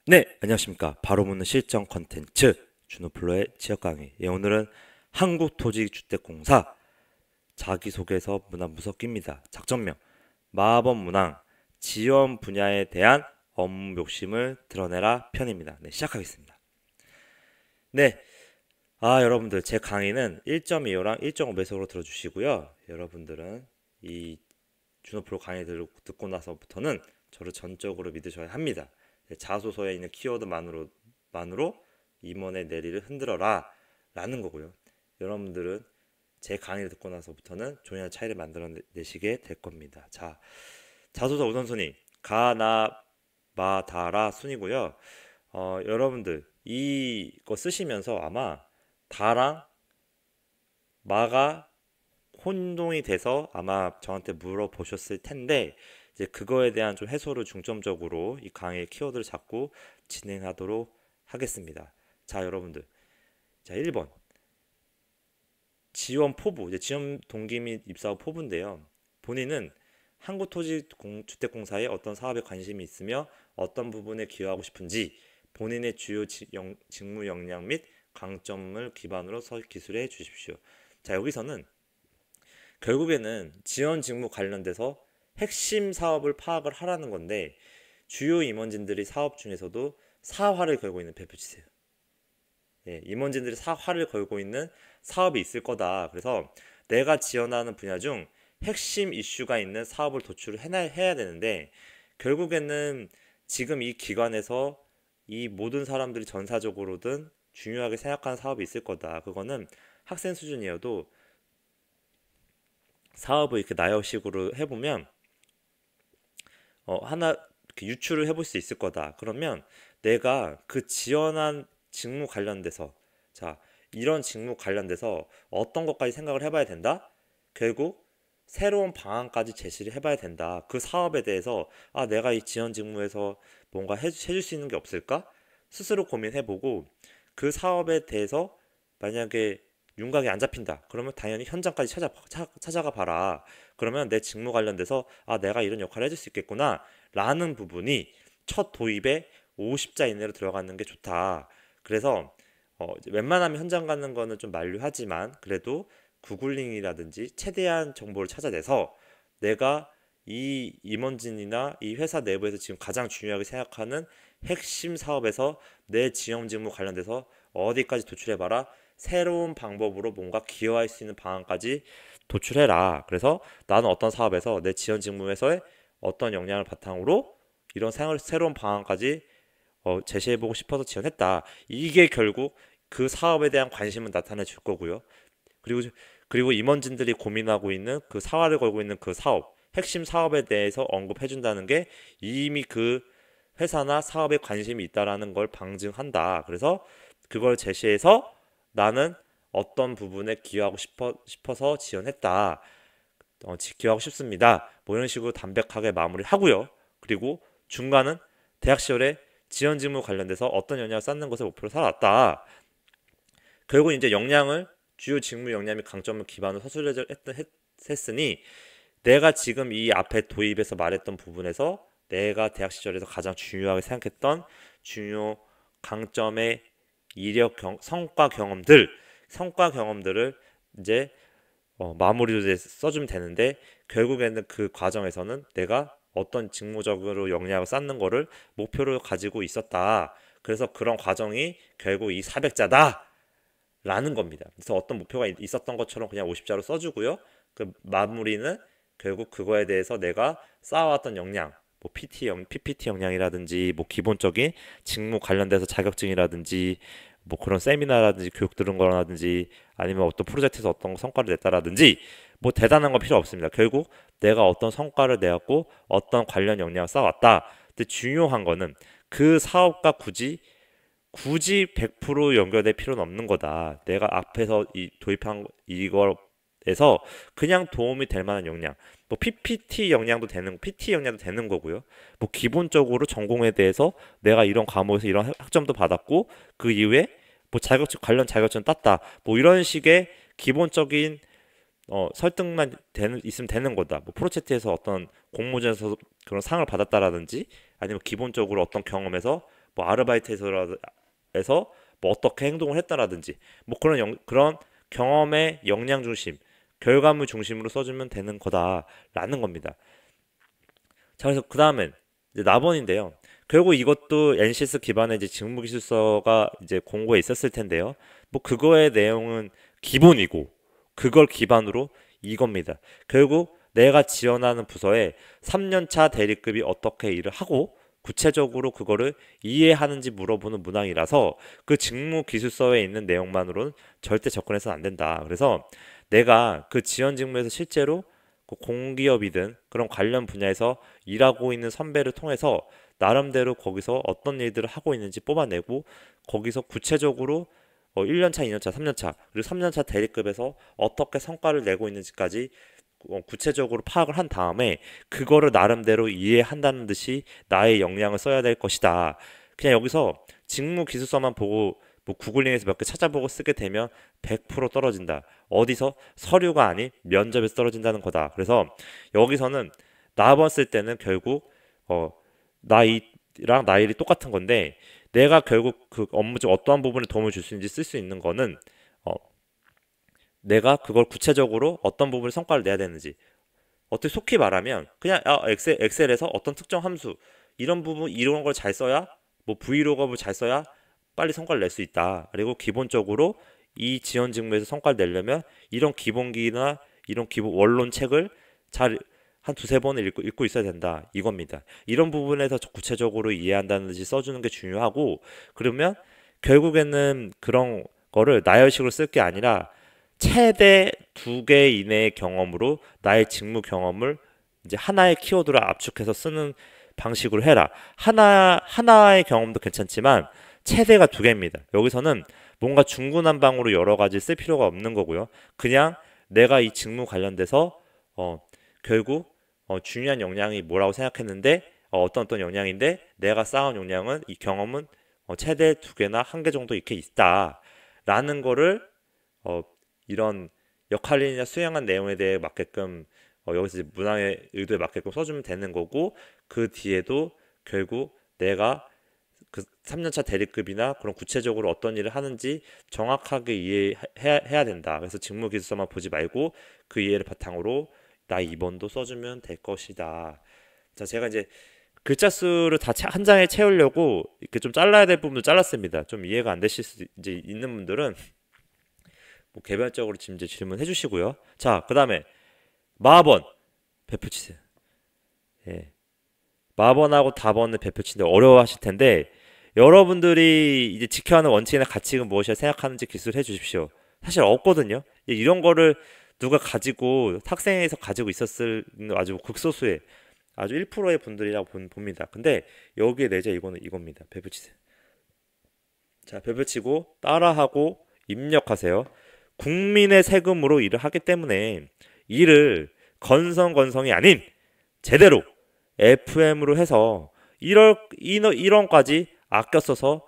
네, 안녕하십니까. 바로 묻는 실전 컨텐츠 준호플로의 지역 강의. 오늘은 한국토지주택공사 자기소개서 문안 무섭기입니다. 작전명 마법 문항 지원 분야에 대한 업무 욕심을 드러내라 편입니다. 네, 시작하겠습니다. 네, 여러분들 제 강의는 1.25랑 1.5배속으로 들어주시고요. 여러분들은 이 준호프로 강의들을 듣고 나서부터는 저를 전적으로 믿으셔야 합니다. 네, 자소서에 있는 키워드만으로 임원의 내리를 흔들어라 라는 거고요. 여러분들은 제 강의를 듣고 나서부터는 조용한 차이를 만들어내시게 될 겁니다. 자, 자소서 우선순위 가나 마다라 순이고요. 여러분들 이거 쓰시면서 아마 다랑 마가 혼동이 돼서 아마 저한테 물어보셨을 텐데 이제 그거에 대한 좀 해소를 중점적으로 이 강의 키워드를 잡고 진행하도록 하겠습니다. 자, 여러분들. 자, 1번. 지원 포부. 이제 지원 동기 및 입사 후 포부인데요. 본인은 한국토지주택공사에 어떤 사업에 관심이 있으며 어떤 부분에 기여하고 싶은지 본인의 주요 직무 역량 및 강점을 기반으로 기술해 주십시오. 자, 여기서는 결국에는 지원 직무 관련돼서 핵심 사업을 파악을 하라는 건데 주요 임원진들이 사업 중에서도 사활을 걸고 있는 배표 치세요. 예, 임원진들이 사활을 걸고 있는 사업이 있을 거다. 그래서 내가 지원하는 분야 중 핵심 이슈가 있는 사업을 도출을 해야 되는데 결국에는 지금 이 기관에서 이 모든 사람들이 전사적으로든 중요하게 생각하는 사업이 있을 거다. 그거는 학생 수준이어도 사업을 이렇게 나열식으로 해보면 하나 이렇게 유출을 해볼 수 있을 거다. 그러면 내가 그 지원한 직무 관련돼서 자 이런 직무 관련돼서 어떤 것까지 생각을 해봐야 된다. 결국 새로운 방안까지 제시를 해봐야 된다. 그 사업에 대해서 내가 이 지원 직무에서 뭔가 해줄 수 있는 게 없을까? 스스로 고민해보고 그 사업에 대해서 만약에 윤곽이 안 잡힌다. 그러면 당연히 현장까지 찾아가 봐라. 그러면 내 직무 관련돼서 내가 이런 역할을 해줄 수 있겠구나 라는 부분이 첫 도입에 50자 이내로 들어가는 게 좋다. 그래서 이제 웬만하면 현장 가는 거는 좀 만류하지만 그래도 구글링이라든지 최대한 정보를 찾아내서 내가 이 임원진이나 이 회사 내부에서 지금 가장 중요하게 생각하는 핵심 사업에서 내 지원 직무 관련돼서 어디까지 도출해봐라. 새로운 방법으로 뭔가 기여할 수 있는 방안까지 도출해라. 그래서 나는 어떤 사업에서 내 지원 직무에서의 어떤 역량을 바탕으로 이런 새로운 방안까지 제시해보고 싶어서 지원했다. 이게 결국 그 사업에 대한 관심을 나타내 줄 거고요. 그리고 그리고 임원진들이 고민하고 있는 그 사활을 걸고 있는 그 사업, 핵심 사업에 대해서 언급해 준다는 게 이미 그 회사나 사업에 관심이 있다라는 걸 방증한다. 그래서 그걸 제시해서 나는 어떤 부분에 기여하고 싶어서 지원했다. 기여하고 싶습니다. 뭐 이런 식으로 담백하게 마무리하고요. 그리고 중간은 대학 시절에 지원 직무 관련돼서 어떤 역량을 쌓는 것을 목표로 살았다. 결국 이제 역량을 주요 직무 역량 및 강점을 기반으로 서술을 했으니 내가 지금 이 앞에 도입에서 말했던 부분에서 내가 대학 시절에서 가장 중요하게 생각했던 중요 강점의 성과 경험들을 이제 마무리로 이제 써주면 되는데 결국에는 그 과정에서는 내가 어떤 직무적으로 역량을 쌓는 거를 목표로 가지고 있었다. 그래서 그런 과정이 결국 이 400자다. 라는 겁니다. 그래서 어떤 목표가 있었던 것처럼 그냥 50자로 써주고요. 그 마무리는 결국 그거에 대해서 내가 쌓아왔던 역량, 뭐 PPT 역량이라든지, 뭐 기본적인 직무 관련돼서 자격증이라든지, 뭐 그런 세미나라든지 교육 들은 거라든지, 아니면 어떤 프로젝트에서 어떤 성과를 냈다라든지, 뭐 대단한 건 필요 없습니다. 결국 내가 어떤 성과를 내었고 어떤 관련 역량을 쌓아왔다. 근데 중요한 거는 그 사업과 굳이 100% 연결될 필요는 없는 거다. 내가 앞에서 도입한 이거에서 그냥 도움이 될 만한 역량. 뭐 PT 역량도 되는 거고요. 뭐 기본적으로 전공에 대해서 내가 이런 과목에서 이런 학점도 받았고 그 이후에 뭐 관련 자격증 땄다. 뭐 이런 식의 기본적인 설득만 있으면 되는 거다. 뭐 프로젝트에서 어떤 공모전에서 그런 상을 받았다라든지 아니면 기본적으로 어떤 경험에서 뭐 아르바이트에서 뭐 어떻게 행동을 했다라든지 뭐 그런 경험의 역량 중심, 결과물 중심으로 써주면 되는 거다라는 겁니다. 자, 그래서 그 다음엔 이제 납본인데요. 결국 이것도 NCS 기반의 이제 직무기술서가 이제 공고에 있었을 텐데요. 뭐 그거의 내용은 기본이고 그걸 기반으로 이겁니다. 결국 내가 지원하는 부서에 3년차 대리급이 어떻게 일을 하고 구체적으로 그거를 이해하는지 물어보는 문항이라서 그 직무기술서에 있는 내용만으로는 절대 접근해서는 안 된다. 그래서 내가 그 지원 직무에서 실제로 그 공기업이든 그런 관련 분야에서 일하고 있는 선배를 통해서 나름대로 거기서 어떤 일들을 하고 있는지 뽑아내고 거기서 구체적으로 1년차, 2년차, 3년차 그리고 3년차 대리급에서 어떻게 성과를 내고 있는지까지 구체적으로 파악을 한 다음에 그거를 나름대로 이해한다는 듯이 나의 역량을 써야 될 것이다. 그냥 여기서 직무 기술서만 보고 뭐 구글링에서 몇 개 찾아보고 쓰게 되면 100% 떨어진다. 어디서? 서류가 아닌 면접에서 떨어진다는 거다. 그래서 여기서는 나번 쓸 때는 결국 나이랑 나일이 똑같은 건데 내가 결국 그 업무 중 어떠한 부분에 도움을 줄 수 있는지 쓸 수 있는 거는 어, 내가 그걸 구체적으로 어떤 부분에 성과를 내야 되는지 어떻게 속히 말하면 그냥 엑셀에서 어떤 특정 함수 이런 부분 이런 걸 잘 써야 뭐 브이로그업을 잘 써야 빨리 성과를 낼 수 있다. 그리고 기본적으로 이 지원 직무에서 성과를 내려면 이런 기본기나 이런 기본 원론 책을 잘 한 두세 번을 읽고 있어야 된다. 이겁니다. 이런 부분에서 구체적으로 이해한다는 듯이 써주는 게 중요하고 그러면 결국에는 그런 거를 나열식으로 쓸 게 아니라 최대 2개 이내의 경험으로 나의 직무 경험을 이제 하나의 키워드로 압축해서 쓰는 방식으로 해라. 하나의 경험도 괜찮지만 최대가 2개입니다. 여기서는 뭔가 중구난방으로 여러 가지 쓸 필요가 없는 거고요. 그냥 내가 이 직무 관련돼서 결국 중요한 역량이 뭐라고 생각했는데 어떤 역량인데 내가 쌓은 역량은 이 경험은 최대 2개나 1개 정도 이렇게 있다라는 거를 이런 역할이나 수행한 내용에 대해 맞게끔 여기서 이제 문항의 의도에 맞게끔 써주면 되는 거고 그 뒤에도 결국 내가 그 3년차 대리급이나 그런 구체적으로 어떤 일을 하는지 정확하게 이해해야 된다. 그래서 직무기술서만 보지 말고 그 이해를 바탕으로 나 2번도 써주면 될 것이다. 자, 제가 이제 글자 수를 다 한 장에 채우려고 이렇게 좀 잘라야 될 부분도 잘랐습니다. 좀 이해가 안 되실 수 이제 있는 분들은 뭐 개별적으로 지금 이제 질문해 주시고요. 자, 그 다음에 마번 배표치세요. 예. 마번하고 다번을 배표치는데 어려워하실 텐데 여러분들이 이제 지켜야 하는 원칙이나 가치가 무엇이라 생각하는지 기술해 주십시오. 사실 없거든요. 이런 거를 누가 가지고 학생에서 가지고 있었을 아주 극소수의 아주 1%의 분들이라고 봅니다. 근데 여기에 내재 이거는 이겁니다. 배표치세요. 자, 배표치고 따라하고 입력하세요. 국민의 세금으로 일을 하기 때문에 일을 건성건성이 아닌 제대로 FM으로 해서 1원까지 아껴 써서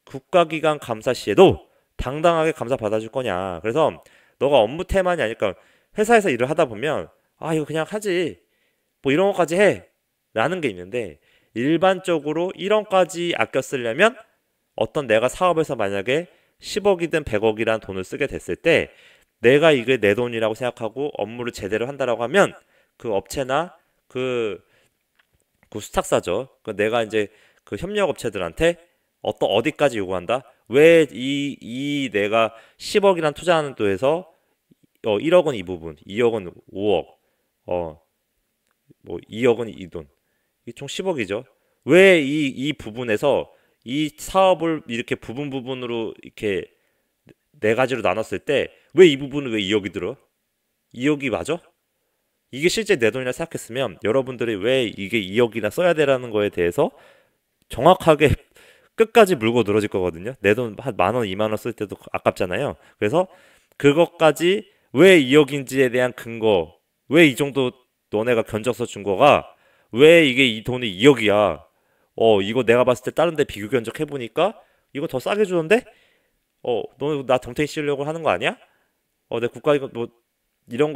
국가기관 감사 시에도 당당하게 감사 받아줄 거냐. 그래서 너가 업무 태만이 아닐까. 회사에서 일을 하다 보면 아 이거 그냥 하지 뭐 이런 것까지 해 라는 게 있는데 일반적으로 1원까지 아껴 쓰려면 어떤 내가 사업에서 만약에 10억이든 100억이란 돈을 쓰게 됐을 때 내가 이게 내 돈이라고 생각하고 업무를 제대로 한다라고 하면 그 업체나 그 수탁사죠. 그 내가 이제 그 협력 업체들한테 어디까지 요구한다? 왜 이 내가 10억이란 투자하는 돈에서 1억은 이 부분, 2억은 5억, 뭐 2억은 이 돈. 이게 총 10억이죠. 왜 이 부분에서 이 사업을 이렇게 부분으로 이렇게 네 가지로 나눴을 때 왜 이 부분은 왜 2억이 들어? 2억이 맞아? 이게 실제 내 돈이라 생각했으면 여러분들이 왜 이게 2억이나 써야 되라는 거에 대해서 정확하게 끝까지 물고 늘어질 거거든요. 내 돈 한 10,000원, 20,000원 쓸 때도 아깝잖아요. 그래서 그것까지 왜 2억인지에 대한 근거, 왜 이 정도 너네가 견적서 준 거가 왜 이게 이 돈이 2억이야? 이거 내가 봤을 때 다른 데 비교 견적 해보니까 이거 더 싸게 주는데? 너 나 덤탱이 씌우려고 하는 거 아니야? 내 국가 이거 뭐 이런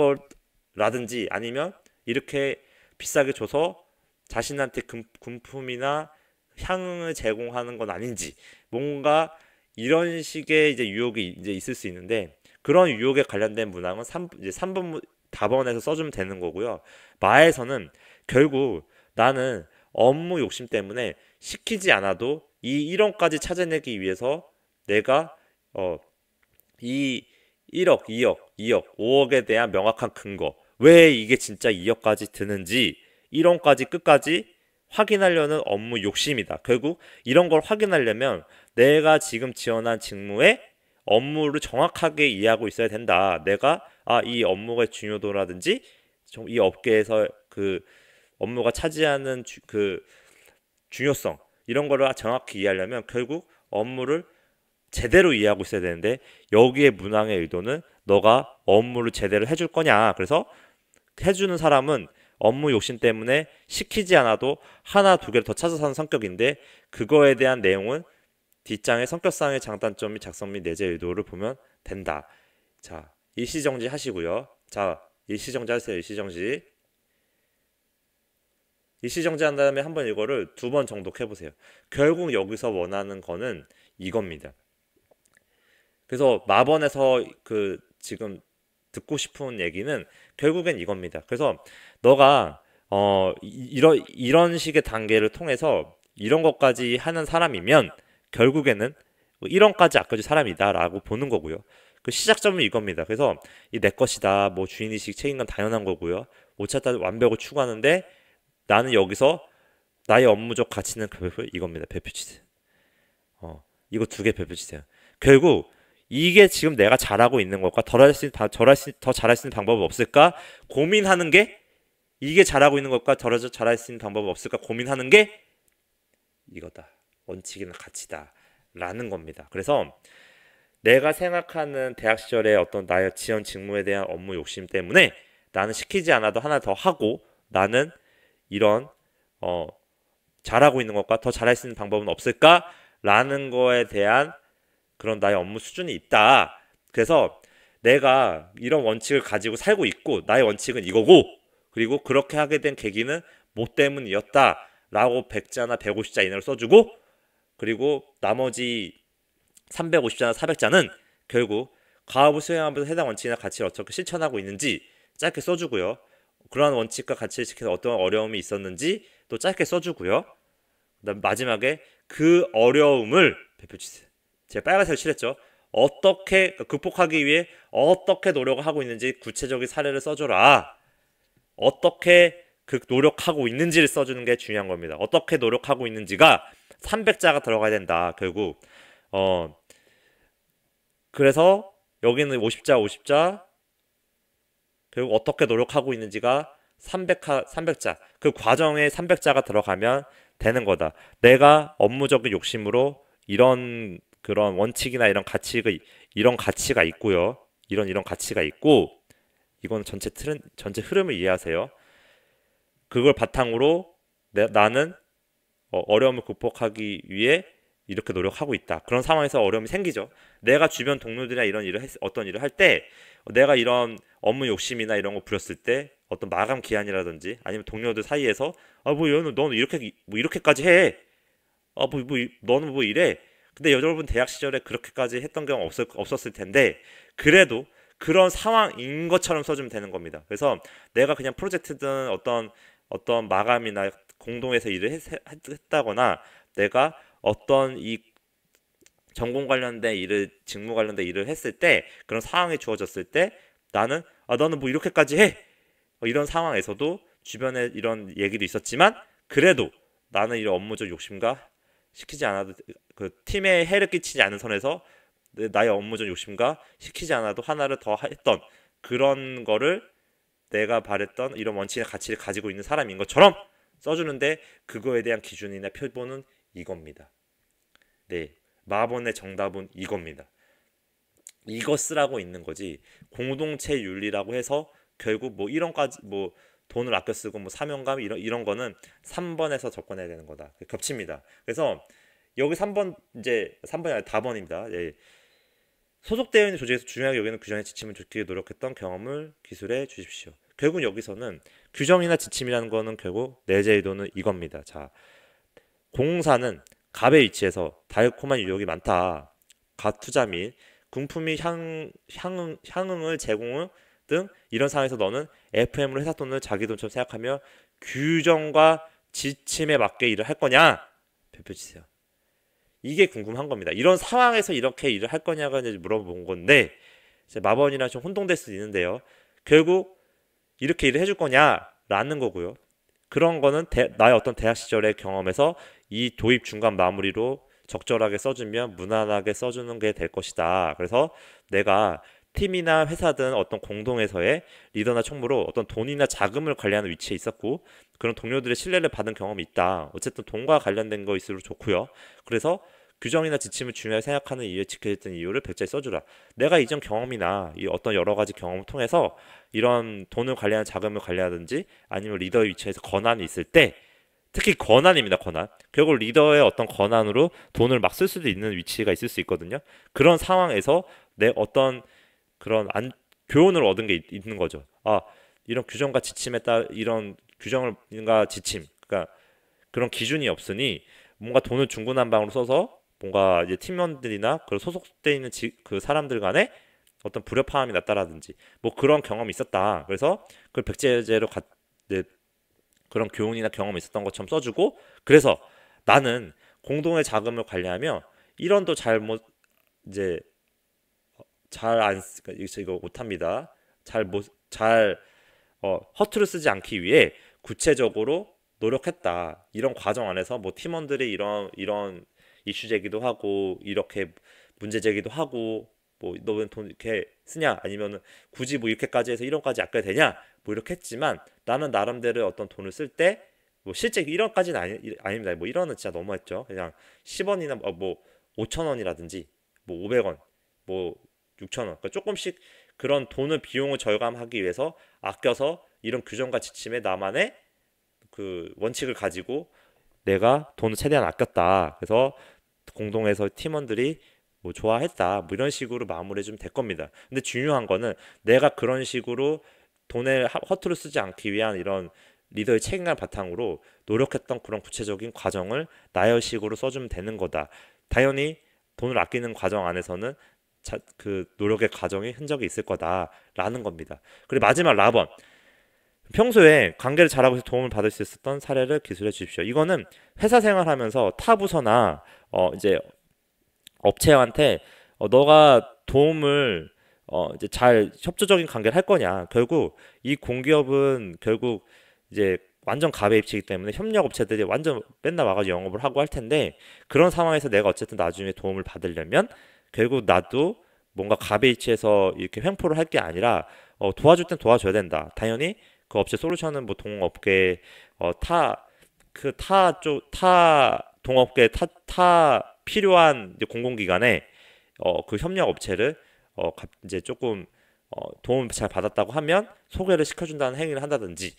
거라든지 아니면 이렇게 비싸게 줘서 자신한테 금품이나 향응을 제공하는 건 아닌지, 뭔가 이런 식의 이제 유혹이 이제 있을 수 있는데, 그런 유혹에 관련된 문항은 이제 3번 답원에서 써주면 되는 거고요. 마에서는 결국 나는 업무 욕심 때문에 시키지 않아도 이 1원까지 찾아내기 위해서 내가 이 1억, 2억, 2억, 5억에 대한 명확한 근거, 왜 이게 진짜 2억까지 드는지 1원까지 끝까지 확인하려는 업무 욕심이다. 결국 이런 걸 확인하려면 내가 지금 지원한 직무의 업무를 정확하게 이해하고 있어야 된다. 내가 이 업무의 중요도라든지 이 업계에서 그 업무가 차지하는 그 중요성 이런 거를 정확히 이해하려면 결국 업무를 제대로 이해하고 있어야 되는데, 여기에 문항의 의도는 너가 업무를 제대로 해줄 거냐. 그래서 해주는 사람은 업무 욕심 때문에 시키지 않아도 하나 두 개를 더 찾아서 하는 성격인데, 그거에 대한 내용은 뒷장의 성격상의 장단점 및 작성 및 내재 의도를 보면 된다. 자, 일시정지 하시고요. 자, 일시정지 하세요. 일시정지. 일시정지 한 다음에 한번 이거를 2번 정독해보세요. 결국 여기서 원하는 거는 이겁니다. 그래서 마번에서 그 지금 듣고 싶은 얘기는 결국엔 이겁니다. 그래서 너가 이런 식의 단계를 통해서 이런 것까지 하는 사람이면 결국에는 1원까지 아껴줄 사람이다라고 보는 거고요. 그 시작점은 이겁니다. 그래서 이 내 것이다, 뭐 주인의식, 책임감 당연한 거고요. 못 찾다 완벽을 추구하는데 나는 여기서 나의 업무적 가치는 이겁니다. 별표치세요. 이거 2개 별표치세요. 결국 이게 지금 내가 잘하고 있는 것과 더 잘할 수 있는 방법은 없을까 고민하는 게, 이게 잘하고 있는 것과 더 잘할 수 있는 방법은 없을까 고민하는 게 이거다. 원칙이나 가치다 라는 겁니다. 그래서 내가 생각하는 대학 시절의 어떤 나의 지원 직무에 대한 업무 욕심 때문에 나는 시키지 않아도 하나 더 하고, 나는 이런 잘하고 있는 것과 더 잘할 수 있는 방법은 없을까 라는 거에 대한 그런 나의 업무 수준이 있다. 그래서 내가 이런 원칙을 가지고 살고 있고 나의 원칙은 이거고, 그리고 그렇게 하게 된 계기는 뭐 때문이었다 라고 100자나 150자 이내로 써주고, 그리고 나머지 350자나 400자는 결국 과업을 수행하면서 해당 원칙이나 가치를 어떻게 실천하고 있는지 짧게 써주고요. 그러한 원칙과 가치를 지켜서 어떤 어려움이 있었는지 또 짧게 써주고요. 그다음 마지막에 그 어려움을 별표치세요. 제가 빨간색을 칠했죠. 어떻게 극복하기 위해 어떻게 노력을 하고 있는지 구체적인 사례를 써줘라. 어떻게 그 노력하고 있는지를 써주는 게 중요한 겁니다. 어떻게 노력하고 있는지가 300자가 들어가야 된다. 결국 그래서 여기는 50자 결국 어떻게 노력하고 있는지가 300자 그 과정에 300자가 들어가면 되는 거다. 내가 업무적인 욕심으로 이런 그런 원칙이나 이런 가치가 있고요. 이런 가치가 있고, 이건 전체 흐름을 이해하세요. 그걸 바탕으로 나는 어려움을 극복하기 위해 이렇게 노력하고 있다. 그런 상황에서 어려움이 생기죠. 내가 주변 동료들이나 어떤 일을 할 때 내가 이런 업무 욕심이나 이런 거 부렸을 때 어떤 마감 기한이라든지 아니면 동료들 사이에서 너는 이렇게까지 해. 너는 뭐 이래. 근데 여러분 대학 시절에 그렇게까지 했던 경우 없었을 텐데, 그래도 그런 상황인 것처럼 써주면 되는 겁니다. 그래서 내가 그냥 프로젝트든 어떤 마감이나 공동에서 일을 했다거나 내가 어떤 이 전공 관련된 일을 직무 관련된 일을 했을 때 그런 상황이 주어졌을 때 너는 뭐 이렇게까지 해. 이런 상황에서도 주변에 이런 얘기도 있었지만 그래도 나는 이런 업무적 욕심과 시키지 않아도 그 팀에 해를 끼치지 않은 선에서 나의 업무적 욕심과 시키지 않아도 하나를 더 했던 그런 거를 내가 바랬던 이런 원칙의 가치를 가지고 있는 사람인 것처럼 써주는데, 그거에 대한 기준이나 표본은 이겁니다. 네, 마번의 정답은 이겁니다. 이거 쓰라고 있는 거지. 공동체 윤리라고 해서 결국 뭐 이런까지 뭐 돈을 아껴 쓰고 뭐 사명감 이런 거는 3번에서 접근해야 되는 거다. 겹칩니다. 그래서 여기 3번이 아니라 4번입니다. 예. 소속되어 있는 조직에서 중요하게 여기는 규정의 지침을 지키기 노력했던 경험을 기술해 주십시오. 결국 여기서는 규정이나 지침이라는 거는 결국 내재 의도는 이겁니다. 자, 동사는 갑의 위치에서 달콤한 유혹이 많다. 가투자 및 궁품이 향응을 제공 등 이런 상황에서 너는 FM으로 회사 돈을 자기 돈처럼 생각하며 규정과 지침에 맞게 일을 할 거냐? 발표 주세요. 이게 궁금한 겁니다. 이런 상황에서 이렇게 일을 할 거냐가 이제 물어본 건데 마번이랑 좀 혼동될 수도 있는데요. 결국 이렇게 일을 해줄 거냐라는 거고요. 그런 거는 나의 어떤 대학 시절의 경험에서 이 도입 중간 마무리로 적절하게 써주면 무난하게 써주는 게 될 것이다. 그래서 내가 팀이나 회사든 어떤 공동에서의 리더나 총무로 어떤 돈이나 자금을 관리하는 위치에 있었고 그런 동료들의 신뢰를 받은 경험이 있다. 어쨌든 돈과 관련된 거일수록 좋고요. 그래서 규정이나 지침을 중요하게 생각하는 이유에 지켜졌던 이유를 백자에 써주라. 내가 이전 경험이나 이 어떤 여러 가지 경험을 통해서 이런 돈을 관리하는 자금을 관리하든지 아니면 리더의 위치에서 권한이 있을 때 특히 권한입니다. 권한. 결국 리더의 어떤 권한으로 돈을 막 쓸 수도 있는 위치가 있을 수 있거든요. 그런 상황에서 내 어떤 그런 교훈을 얻은 게 있는 거죠. 아, 이런 규정과 지침에 따라 이런 규정과 지침, 그러니까 그런 기준이 없으니 뭔가 돈을 중구난방으로 써서 뭔가 이제 팀원들이나 그 소속돼 있는 그 사람들 간에 어떤 불협화음이 났다라든지 뭐 그런 경험이 있었다. 그래서 그걸 백제제로 네, 그런 교훈이나 경험이 있었던 것처럼 써주고 그래서 나는 공동의 자금을 관리하며 이런도 잘못 이제 잘안 이거 못합니다. 잘 허투루 쓰지 않기 위해 구체적으로 노력했다. 이런 과정 안에서 뭐 팀원들이 이런 이슈 제기도 하고 이렇게 문제 제기도 하고 뭐 너 왜 돈 이렇게 쓰냐 아니면은 굳이 뭐 이렇게까지 해서 1원까지 아껴야 되냐 뭐 이렇게 했지만 나는 나름대로 어떤 돈을 쓸 때 뭐 실제 1원까지는 아닙니다. 뭐 1원은 진짜 너무했죠. 그냥 10원이나 뭐 5천 원이라든지 뭐 500원 뭐 6천 원 그러니까 조금씩 그런 돈을 비용을 절감하기 위해서 아껴서 이런 규정과 지침에 나만의 그 원칙을 가지고 내가 돈을 최대한 아꼈다. 그래서 공동에서 팀원들이 뭐 좋아했다. 뭐 이런 식으로 마무리해 주면 될 겁니다. 근데 중요한 거는 내가 그런 식으로 돈을 허투루 쓰지 않기 위한 이런 리더의 책임감 바탕으로 노력했던 그런 구체적인 과정을 나열식으로 써주면 되는 거다. 당연히 돈을 아끼는 과정 안에서는 그 노력의 과정이 흔적이 있을 거다라는 겁니다. 그리고 마지막 라번. 평소에 관계를 잘하고 있어 도움을 받을 수 있었던 사례를 기술해 주십시오. 이거는 회사 생활하면서 타 부서나 이제 업체한테 너가 도움을 이제 잘 협조적인 관계를 할 거냐. 결국 이 공기업은 결국 이제 완전 갑의 입치기 때문에 협력 업체들이 완전 맨날 와가지고 영업을 하고 할 텐데 그런 상황에서 내가 어쨌든 나중에 도움을 받으려면 결국 나도 뭔가 갑의 입치에서 이렇게 횡포를 할 게 아니라 도와줄 땐 도와줘야 된다. 당연히 그 업체 솔루션은 뭐 동업계 타 동업계 타 필요한 이제 공공기관에 그 협력 업체를 이제 조금 도움을 잘 받았다고 하면 소개를 시켜준다는 행위를 한다든지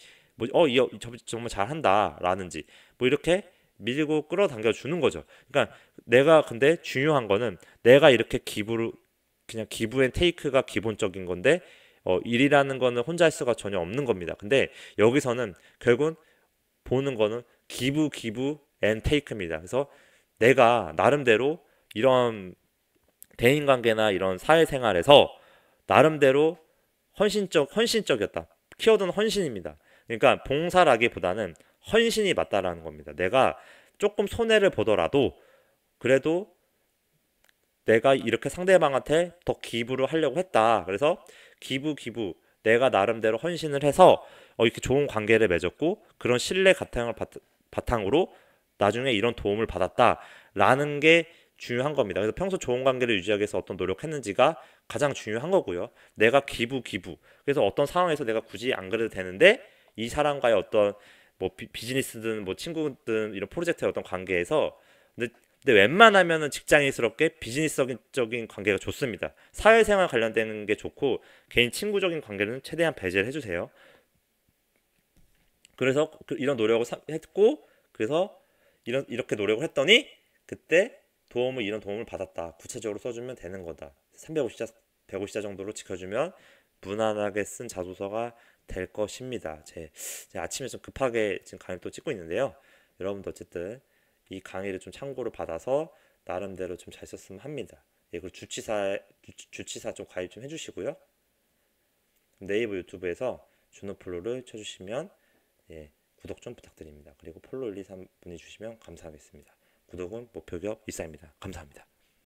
정말 잘한다라는지 뭐 이렇게 밀고 끌어당겨 주는 거죠. 그러니까 내가 근데 중요한 거는 내가 이렇게 기부를 그냥 기부 앤 테이크가 기본적인 건데 일이라는 거는 혼자 할 수가 전혀 없는 겁니다. 근데 여기서는 결국은 보는 거는 기부 앤 테이크입니다. 그래서 내가 나름대로 이런 대인관계나 이런 사회생활에서 나름대로 헌신적이었다. 키워드는 헌신입니다. 그러니까 봉사라기보다는 헌신이 맞다라는 겁니다. 내가 조금 손해를 보더라도 그래도 내가 이렇게 상대방한테 더 기부를 하려고 했다. 그래서 기부 내가 나름대로 헌신을 해서 이렇게 좋은 관계를 맺었고 그런 신뢰 바탕으로 나중에 이런 도움을 받았다라는 게 중요한 겁니다. 그래서 평소 좋은 관계를 유지하기 위해서 어떤 노력했는지가 가장 중요한 거고요. 내가 기부. 그래서 어떤 상황에서 내가 굳이 안 그래도 되는데 이 사람과의 어떤 뭐 비즈니스든 뭐 친구든 이런 프로젝트의 어떤 관계에서 근데 웬만하면은 직장인스럽게 비즈니스적인 관계가 좋습니다. 사회생활 관련되는 게 좋고 개인 친구적인 관계는 최대한 배제를 해주세요. 그래서 이런 노력을 했고 그래서 이렇게 노력을 했더니 그때 이런 도움을 받았다. 구체적으로 써주면 되는 거다. 350자 150자 정도로 지켜주면 무난하게 쓴 자소서가 될 것입니다. 제 아침에 좀 급하게 지금 강의 또 찍고 있는데요. 여러분도 어쨌든 이 강의를 좀 참고를 받아서 나름대로 좀 잘 썼으면 합니다. 예, 그리고 주치사 좀 가입 좀 해주시고요. 네이버 유튜브에서 준호플로를 쳐주시면 예, 구독 좀 부탁드립니다. 그리고 폴로 1, 2, 3분이 주시면 감사하겠습니다. 구독은 목표기업 이사입니다. 감사합니다.